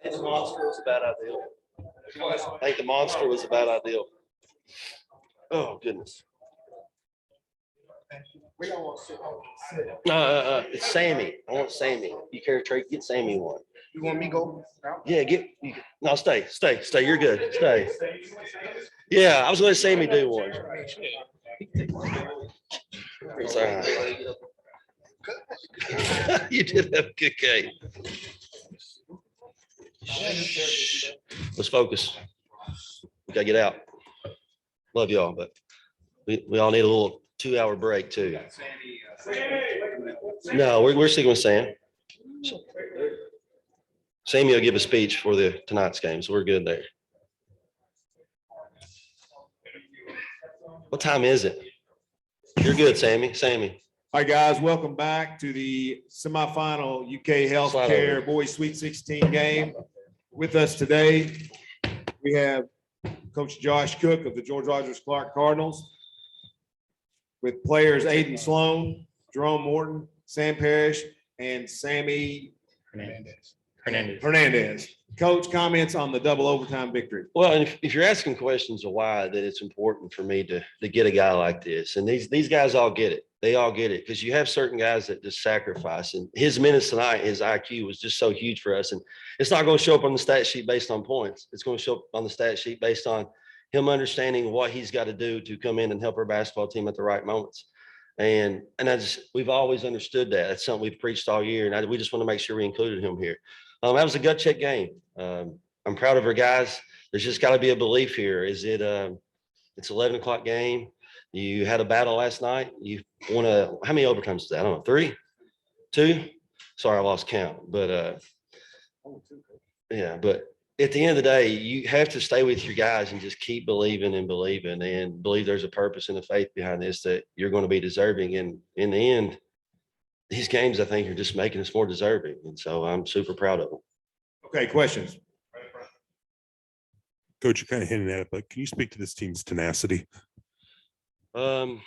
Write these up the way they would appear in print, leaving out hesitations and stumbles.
The monster was a bad idea. I think the monster was a bad idea. Oh, goodness. We don't want to sit. It's Sammy. I want Sammy. You care, Trey? Get Sammy one. You want me to go? Yeah, no, stay. You're good. Stay. Yeah, I was going to Sammy do one. It's all right. You did have a good game. Let's focus. We got to get out. Love y'all, but we all need a little 2-hour break too. No, we're sticking with Sam. Sammy will give a speech for tonight's game, so we're good there. What time is it? You're good, Sammy. Hi, guys. Welcome back to the semifinal UK HealthCare Boys Sweet 16 game. With us today, we have Coach Josh Cook of the George Rogers Clark Cardinals, with players Aden Sloan, Jerome Morton, Sam Parrish, and Sammy Hernandez. Coach, comments on the double overtime victory. Well, and if you're asking questions of why, that it's important for me to get a guy like this. And these guys all get it. They all get it, because you have certain guys that just sacrifice. And his minutes tonight, his IQ was just so huge for us. And it's not going to show up on the stat sheet based on points. It's going to show up on the stat sheet based on him understanding what he's got to do to come in and help our basketball team at the right moments. And we've always understood that. That's something we've preached all year. And we just want to make sure we included him here. That was a gut check game. I'm proud of our guys. There's just got to be a belief here. It's 11 o'clock game. You had a battle last night. You won how many overtimes is that? I don't know, 3, 2. Sorry, I lost count. But yeah, but at the end of the day, you have to stay with your guys and just keep believing and believe there's a purpose and a faith behind this, that you're going to be deserving. And in the end, these games, I think, are just making us more deserving. And so I'm super proud of them. Okay, questions? Coach, you kind of hinted at it, but can you speak to this team's tenacity? Man,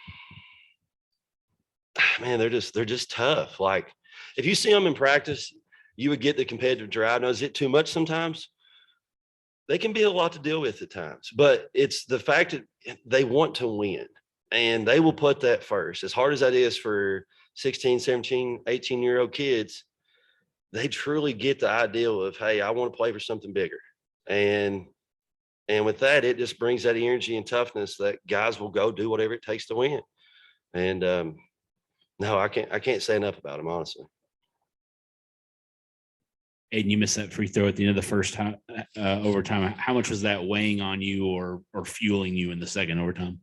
they're just tough. Like, if you see them in practice, you would get the competitive drive. Now, is it too much sometimes? They can be a lot to deal with at times, but it's the fact that they want to win, and they will put that first. As hard as that is for 16, 17, 18-year-old kids, they truly get the ideal of, hey, I want to play for something bigger. And with that, it just brings that energy and toughness that guys will go do whatever it takes to win. And no, I can't say enough about them, honestly. Aden, you missed that free throw at the end of the first overtime. How much was that weighing on you or fueling you in the second overtime?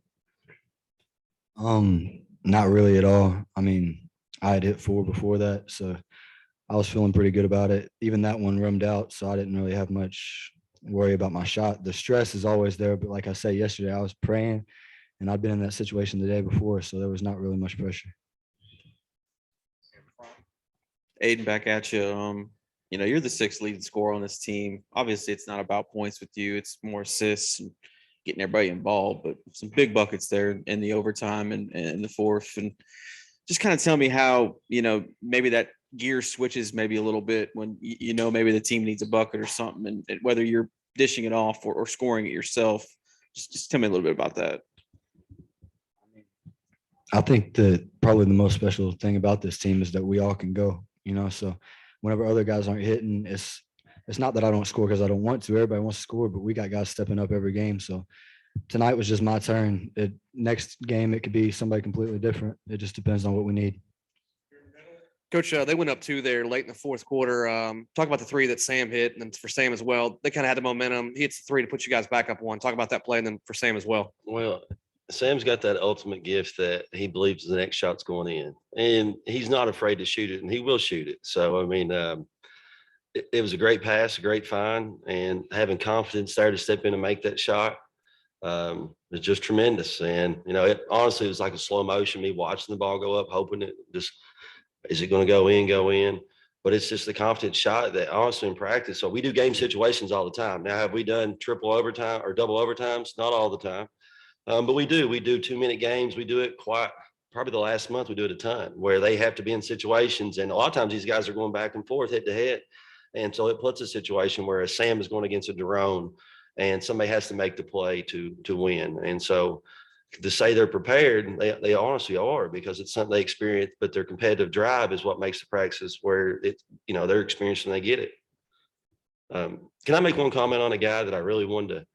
Not really at all. I mean, I had hit 4 before that, so I was feeling pretty good about it. Even that one rummed out, so I didn't really have much worry about my shot. The stress is always there, but like I said yesterday, I was praying, and I'd been in that situation the day before, so there was not really much pressure. Aden, back at you. You're the 6th leading scorer on this team. Obviously, it's not about points with you. It's more assists and getting everybody involved, but some big buckets there in the overtime and the fourth. And just kind of tell me how, maybe that gear switches maybe a little bit when, maybe the team needs a bucket or something, and whether you're dishing it off or scoring it yourself. Just tell me a little bit about that. I think that probably the most special thing about this team is that we all can go, so whenever other guys aren't hitting, it's not that I don't score because I don't want to. Everybody wants to score, but we got guys stepping up every game. So tonight was just my turn. Next game, it could be somebody completely different. It just depends on what we need. Coach, they went up 2 there late in the fourth quarter. Talk about the 3 that Sam hit, and then for Sam as well. They kind of had the momentum. He hits the 3 to put you guys back up 1. Talk about that play, and then for Sam as well. Well, Sam's got that ultimate gift that he believes the next shot's going in, and he's not afraid to shoot it, and he will shoot it. So, I mean, it was a great pass, a great find, and having confidence there to step in and make that shot was just tremendous. And, it honestly was like a slow motion, me watching the ball go up, hoping it just, is it going to go in? But it's just the confident shot that honestly in practice. So we do game situations all the time. Now, have we done triple overtime or double overtimes? Not all the time. But we do 2-minute games. We do it quite probably the last month we do it a ton, where they have to be in situations, and a lot of times these guys are going back and forth head to head. And so it puts a situation where a Sam is going against a Jerone and somebody has to make the play to win. And so to say they're prepared, they honestly are, because it's something they experience, but their competitive drive is what makes the practice where it, they're experiencing, they get it. Can I make one comment on a guy that I really wanted to?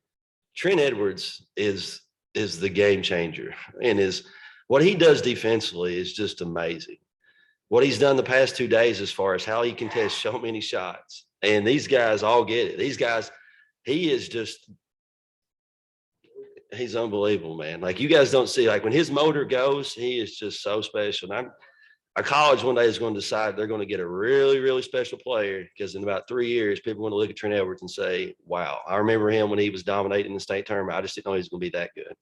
Trent Edwards is the game changer, and what he does defensively is just amazing. What he's done the past 2 days as far as how he can test so many shots, and these guys all get it. These guys, he's unbelievable, man. Like, you guys don't see, like, when his motor goes, he is just so special. And our college one day is going to decide they're going to get a really, really special player, because in about 3 years, people are going to look at Trent Edwards and say, wow, I remember him when he was dominating the state tournament. I just didn't know he was going to be that good.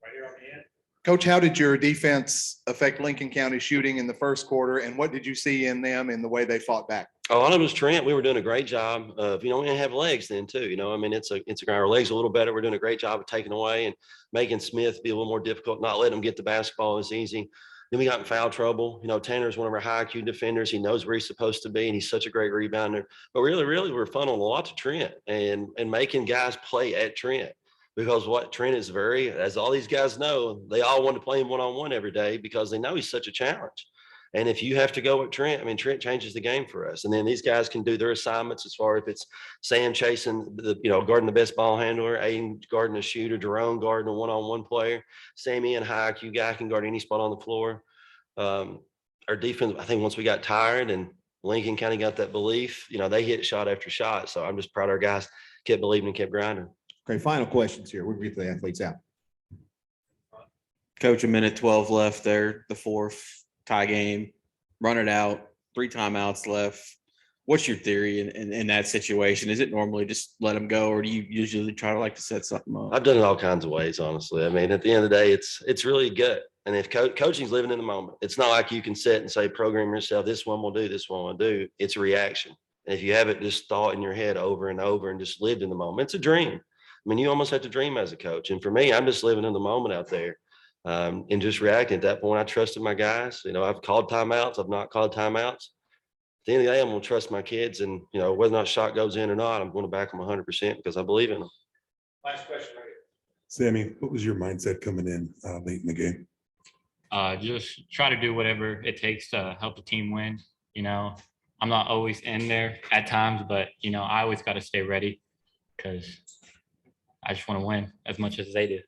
Right here on the end. Coach, how did your defense affect Lincoln County shooting in the first quarter, and what did you see in them in the way they fought back? A lot of it was Trent. We were doing a great job of, we didn't have legs then too. Our legs are a little better. We're doing a great job of taking away and making Smith be a little more difficult, not letting him get the basketball as easy. Then we got in foul trouble. Tanner's one of our high IQ defenders. He knows where he's supposed to be, and he's such a great rebounder. But really, we're funneling a lot to Trent and making guys play at Trent. Because what Trent is as all these guys know, they all want to play him one-on-one every day because they know he's such a challenge. And if you have to go with Trent, Trent changes the game for us. And then these guys can do their assignments as far as if it's Sam chasing guarding the best ball handler, Aden guarding a shooter, Jerone guarding a one-on-one player, Sammy and high IQ guy can guard any spot on the floor. Our defense, I think once we got tired and Lincoln kind of got that belief, they hit shot after shot. So I'm just proud our guys kept believing and kept grinding. Okay, final questions here. We'll get the athletes out. Coach, 1:12 left there, the fourth tie game, run it out, 3 timeouts left. What's your theory in that situation? Is it normally just let them go, or do you usually try to set something up? I've done it all kinds of ways, honestly. At the end of the day, it's really good. And if coaching's living in the moment, it's not like you can sit and say, program yourself, this one will do, this one will do. It's a reaction. And if you have it just thought in your head over and over and just lived in the moment, it's a dream. You almost have to dream as a coach. And for me, I'm just living in the moment out there and just reacting. At that point, I trusted my guys. I've called timeouts. I've not called timeouts. At the end of the day, I'm going to trust my kids. And, whether or not shot goes in or not, I'm going to back them 100% because I believe in them. Last question right here. Sammy, what was your mindset coming in late in the game? Just try to do whatever it takes to help the team win. I'm not always in there at times, but, I always got to stay ready because I just want to win as much as they do.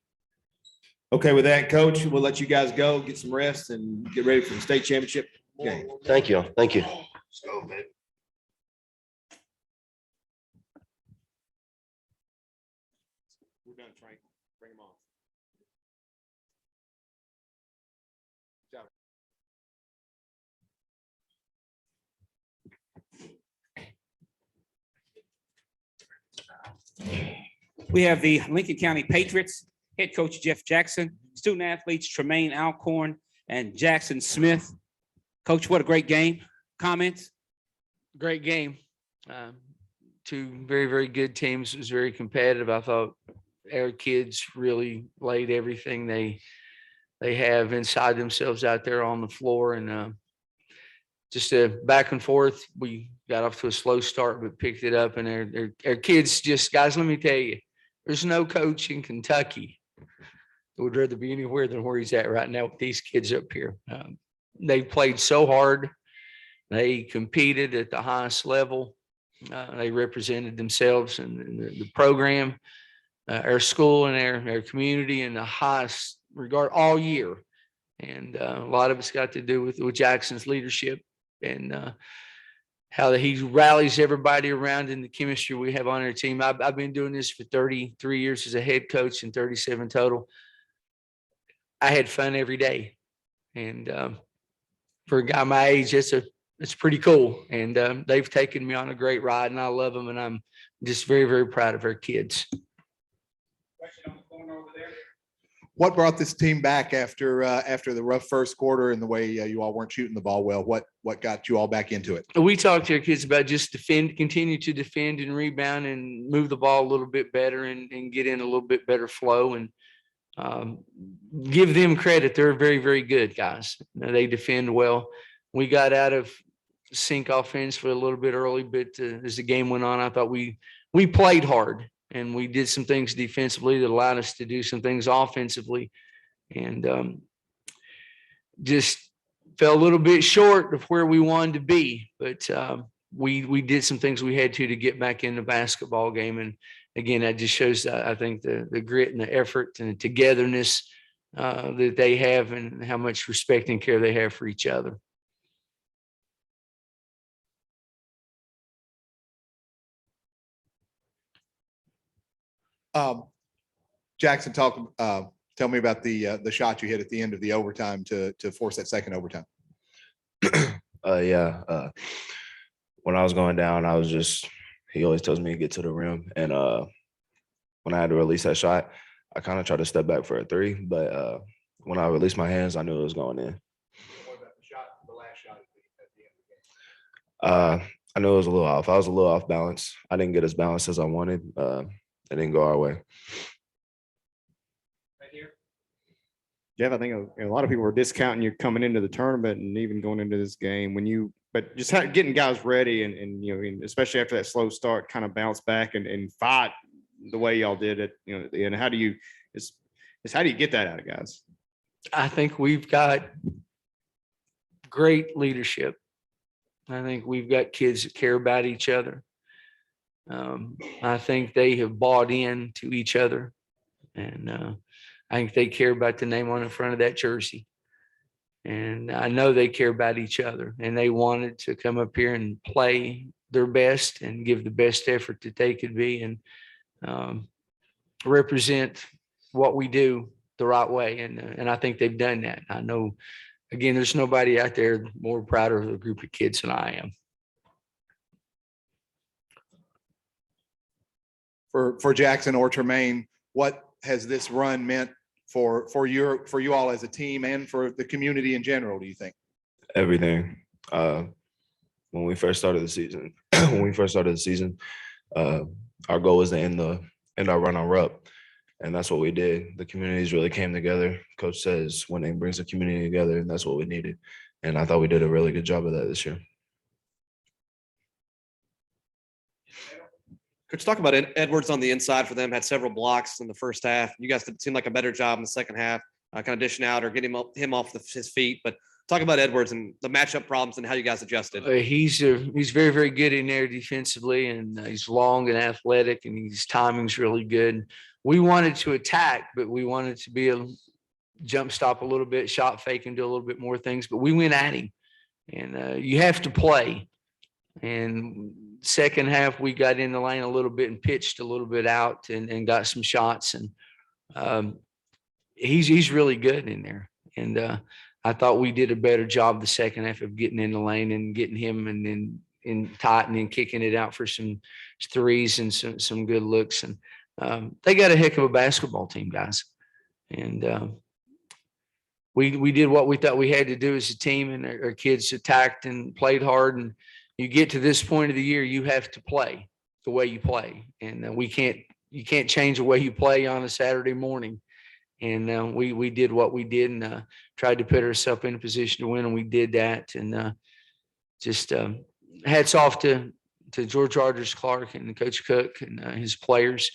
Okay, with that, Coach, we'll let you guys go, get some rest, and get ready for the state championship game. Thank you. Thank you. Let's go, man. We're done, Frank. Bring them on. We have the Lincoln County Patriots, head coach Jeff Jaxon, student athletes Tramane, Alcorn, and Jaxon Smith. Coach, what a great game. Comments? Great game. Two very, very good teams. It was very competitive. I thought our kids really laid everything they have inside themselves out there on the floor, and just a back and forth. We got off to a slow start, but picked it up, and our kids just, guys, let me tell you, there's no coach in Kentucky that would rather be anywhere than where he's at right now with these kids up here. They played so hard. They competed at the highest level. They represented themselves and the program, our school and our community in the highest regard all year. And a lot of it's got to do with Jackson's leadership and how he rallies everybody around in the chemistry we have on our team. I've been doing this for 33 years as a head coach and 37 total. I had fun every day. And for a guy my age, it's pretty cool. And they've taken me on a great ride, and I love them. And I'm just very, very proud of our kids. Question on the corner over there. What brought this team back after the rough first quarter and the way you all weren't shooting the ball well? What got you all back into it? We talked to our kids about just continue to defend and rebound and move the ball a little bit better and get in a little bit better flow. And give them credit. They're very, very good guys. They defend well. We got out of sync offensively a little bit early, but as the game went on, I thought we played hard and we did some things defensively that allowed us to do some things offensively, and just fell a little bit short of where we wanted to be. But we did some things we had to get back in the basketball game. And again, that just shows, I think, the grit and the effort and the togetherness that they have and how much respect and care they have for each other. Jaxon, tell me about the shot you hit at the end of the overtime to force that second overtime. When I was going down, he always tells me to get to the rim. And when I had to release that shot, I kind of tried to step back for a three, but when I released my hands, I knew it was going in. What about the last shot at the end of the game? I knew it was a little off. I was a little off balance. I didn't get as balanced as I wanted. It didn't go our way. Jeff, I think a lot of people were discounting you coming into the tournament and even going into this game but just getting guys ready and especially after that slow start, kind of bounce back and fight the way y'all did it, and how do you get that out of guys? I think we've got great leadership. I think we've got kids that care about each other. I think they have bought in to each other, and I think they care about the name on the front of that jersey. And I know they care about each other, and they wanted to come up here and play their best and give the best effort that they could be, and represent what we do the right way. And I think they've done that. I know, again, there's nobody out there more proud of a group of kids than I am. For Jaxon or Tramane, what has this run meant for you all as a team and for the community in general, do you think? Everything. When we first started the season, our goal was to end our run on RUP, and that's what we did. The communities really came together. Coach says winning brings the community together, and that's what we needed. And I thought we did a really good job of that this year. Coach, talk about Edwards on the inside for them, had several blocks in the first half. You guys did seem like a better job in the second half, kind of dishing out or getting him off his feet. But talk about Edwards and the matchup problems and how you guys adjusted. He's very, very good in there defensively, and he's long and athletic, and his timing's really good. We wanted to attack, but we wanted to be a jump stop a little bit, shot fake, and do a little bit more things. But we went at him, and you have to play. And second half, we got in the lane a little bit and pitched a little bit out and got some shots. And he's really good in there. And I thought we did a better job the second half of getting in the lane and getting him and then in tight and then kicking it out for some threes and some good looks. And they got a heck of a basketball team, guys. And we did what we thought we had to do as a team, and our kids attacked and played hard. And you get to this point of the year, you have to play the way you play. And you can't change the way you play on a Saturday morning. And we did what we did and tried to put ourselves in a position to win, and we did that. And just hats off to George Rogers Clark and Coach Cook and his players.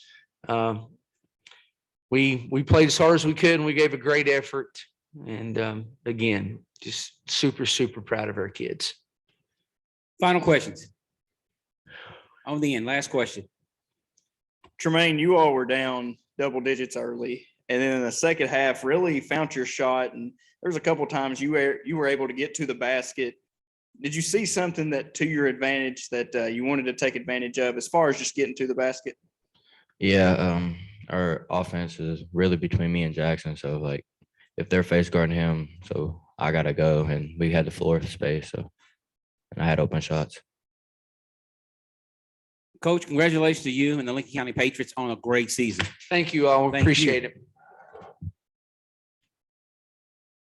We played as hard as we could, and we gave a great effort. And again, just super, super proud of our kids. Final questions. On the end, last question. Tramane, you all were down double digits early, and then in the second half really found your shot, and there was a couple of times you were able to get to the basket. Did you see something that to your advantage that you wanted to take advantage of as far as just getting to the basket? Yeah, our offense is really between me and Jaxon, so like if they're face guarding him, so I gotta go, and we had the floor space, so and I had open shots. Coach, congratulations to you and the Lincoln County Patriots on a great season. Thank you all. Appreciate it.